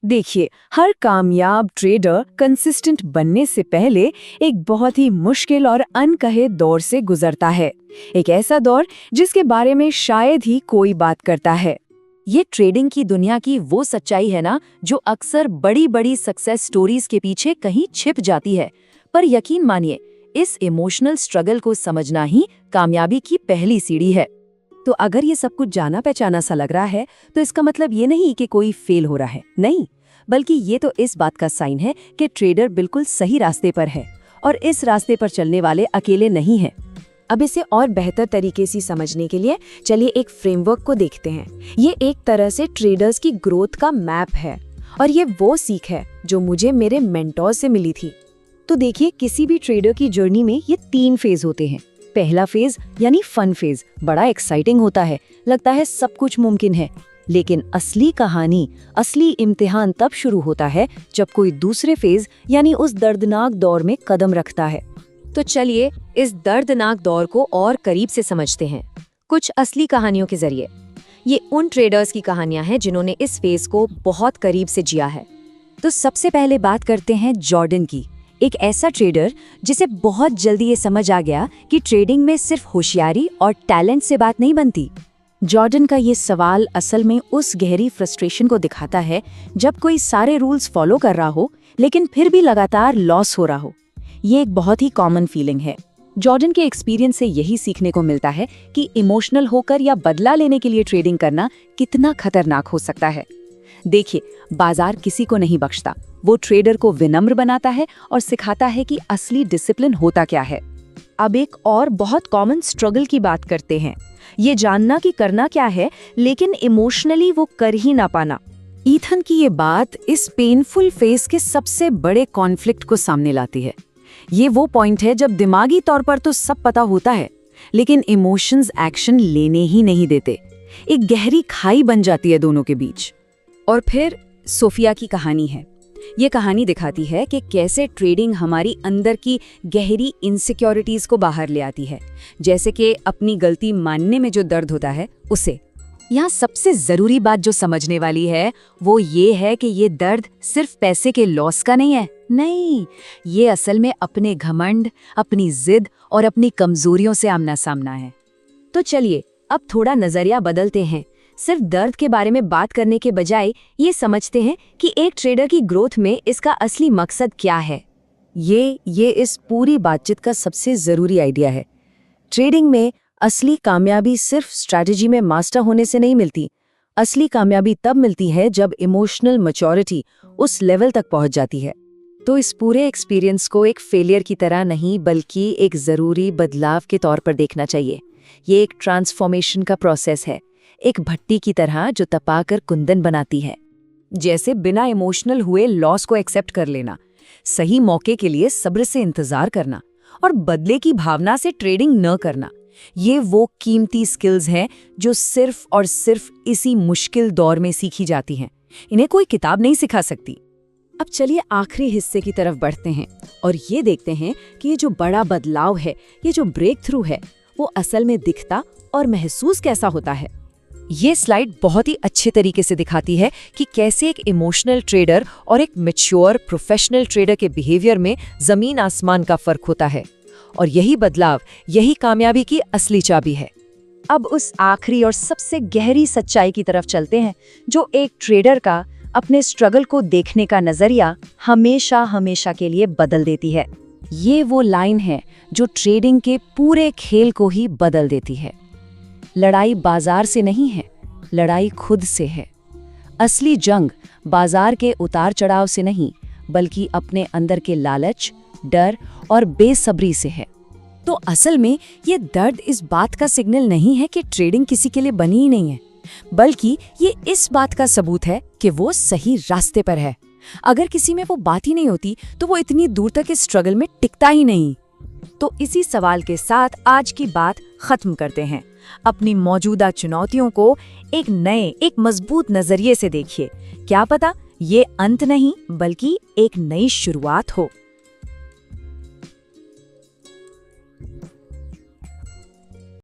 देखिए, हर कामयाब trader consistent बनने से पहले एक बहुत ही मुश्किल और अनकहे दौर से गुजरता है। एक ऐसा दौर जिसके बारे में शायद ही कोई बात करता है। ये ट्रेडिंग की दुनिया की वो सच्चाई है ना, जो अक्सर बड़ी बड़ी सक्सेस स्टोरीज के पीछे कहीं छिप जाती है। पर यकीन मानिए, इस इमोशनल स्ट्रगल को समझना ही कामयाबी की पहली सीढ़ी है। तो अगर ये सब कुछ जाना पहचाना सा लग रहा है, तो इसका मतलब ये नहीं कि कोई फेल हो रहा है, नहीं, बल्कि ये तो इस बात का साइन है कि ट्रेडर बिल्कुल सही रास्ते पर है और इस रास्ते पर चलने वाले अकेले नहीं हैं। अब इसे और बेहतर तरीके से समझने के लिए चलिए एक फ्रेमवर्क को देखते हैं। ये एक तरह से ट्रेडर्स की ग्रोथ का मैप है और ये वो सीख है जो मुझे मेरे मेंटोर से मिली थी। तो देखिए, किसी भी ट्रेडर की जर्नी में ये 3 फेज होते हैं। पहला फेज यानी फन फेज बड़ा एक्साइटिंग होता है, लगता है सब कुछ मुमकिन है। लेकिन असली कहानी, असली इम्तिहान तब शुरू होता है जब कोई दूसरे फेज यानी उस दर्दनाक दौर में कदम रखता है। तो चलिए इस दर्दनाक दौर को और करीब से समझते हैं, कुछ असली कहानियों के जरिए। ये उन ट्रेडर्स की कहानियां हैं जिन्होंने इस फेज को बहुत करीब से जिया है। तो सबसे पहले बात करते हैं जॉर्डन की, एक ऐसा ट्रेडर जिसे बहुत जल्दी ये समझ आ गया कि ट्रेडिंग में सिर्फ होशियारी और टैलेंट से बात नहीं बनती। जॉर्डन का ये सवाल असल में उस गहरी फ्रस्ट्रेशन को दिखाता है जब कोई सारे रूल्स फॉलो कर रहा हो लेकिन फिर भी लगातार लॉस हो रहा हो। ये एक बहुत ही कॉमन फीलिंग है। जॉर्डन के एक्सपीरियंस से यही सीखने को मिलता है कि इमोशनल होकर या बदला लेने के लिए ट्रेडिंग करना कितना खतरनाक हो सकता है। देखिए, बाजार किसी को नहीं बख्शता। वो ट्रेडर को विनम्र बनाता है और सिखाता है कि असली डिसिप्लिन होता क्या है। अब एक और बहुत कॉमन स्ट्रगल की बात करते हैं, ये जानना कि करना क्या है लेकिन इमोशनली वो कर ही ना पाना। ईथन की ये बात इस पेनफुल फेज के सबसे बड़े कॉन्फ्लिक्ट को सामने लाती है। ये वो पॉइंट है जब दिमागी तौर पर तो सब पता होता है लेकिन इमोशंस एक्शन लेने ही नहीं देते। एक गहरी खाई बन जाती है दोनों के बीच। और फिर सोफिया की कहानी है। ये कहानी दिखाती है कि कैसे ट्रेडिंग हमारी अंदर की गहरी इनसिक्योरिटीज को बाहर ले आती है, जैसे कि अपनी गलती मानने में जो दर्द होता है उसे। यहाँ सबसे जरूरी बात जो समझने वाली है वो ये है कि ये दर्द सिर्फ पैसे के लॉस का नहीं है, नहीं, ये असल में अपने घमंड, अपनी जिद और अपनी कमजोरियों से आमना सामना है। तो चलिए अब थोड़ा नजरिया बदलते हैं। सिर्फ दर्द के बारे में बात करने के बजाय ये समझते हैं कि एक ट्रेडर की ग्रोथ में इसका असली मकसद क्या है। ये इस पूरी बातचीत का सबसे जरूरी आइडिया है। ट्रेडिंग में असली कामयाबी सिर्फ स्ट्रैटेजी में मास्टर होने से नहीं मिलती। असली कामयाबी तब मिलती है जब इमोशनल मैच्योरिटी उस लेवल तक पहुंच जाती है। तो इस पूरे एक्सपीरियंस को एक फेलियर की तरह नहीं बल्कि एक जरूरी बदलाव के तौर पर देखना चाहिए। ये एक ट्रांसफॉर्मेशन का प्रोसेस है, एक भट्टी की तरह जो तपाकर कुंदन बनाती है। जैसे बिना इमोशनल हुए लॉस को एक्सेप्ट कर लेना, सही मौके के लिए सब्र से इंतजार करना और बदले की भावना से ट्रेडिंग न करना, ये वो कीमती स्किल्स हैं जो सिर्फ और सिर्फ इसी मुश्किल दौर में सीखी जाती हैं। इन्हें कोई किताब नहीं सिखा सकती। अब चलिए आखिरी हिस्से की तरफ बढ़ते हैं और ये देखते हैं कि ये जो बड़ा बदलाव है, ये जो ब्रेक थ्रू है, वो असल में दिखता और महसूस कैसा होता है। ये स्लाइड बहुत ही अच्छे तरीके से दिखाती है कि कैसे एक इमोशनल ट्रेडर और एक मैच्योर प्रोफेशनल ट्रेडर के बिहेवियर में जमीन आसमान का फर्क होता है। और यही बदलाव, यही कामयाबी की असली चाबी है। अब उस आखिरी और सबसे गहरी सच्चाई की तरफ चलते हैं जो एक ट्रेडर का अपने स्ट्रगल को देखने का नजरिया हमेशा हमेशा के लिए बदल देती है। ये वो लाइन है जो ट्रेडिंग के पूरे खेल को ही बदल देती है। लड़ाई बाजार से नहीं है, लड़ाई खुद से है। असली जंग बाजार के उतार चढ़ाव से नहीं बल्कि अपने अंदर के लालच, डर और बेसब्री से है। तो असल में ये दर्द इस बात का सिग्नल नहीं है कि ट्रेडिंग किसी के लिए बनी ही नहीं है, बल्कि ये इस बात का सबूत है कि वो सही रास्ते पर है। अगर किसी में वो बात ही नहीं होती तो वो इतनी दूर तक इस स्ट्रगल में टिकता ही नहीं। तो इसी सवाल के साथ आज की बात खत्म करते हैं। अपनी मौजूदा चुनौतियों को एक नए, एक मजबूत नजरिए से देखिए। क्या पता ये अंत नहीं बल्कि एक नई शुरुआत हो।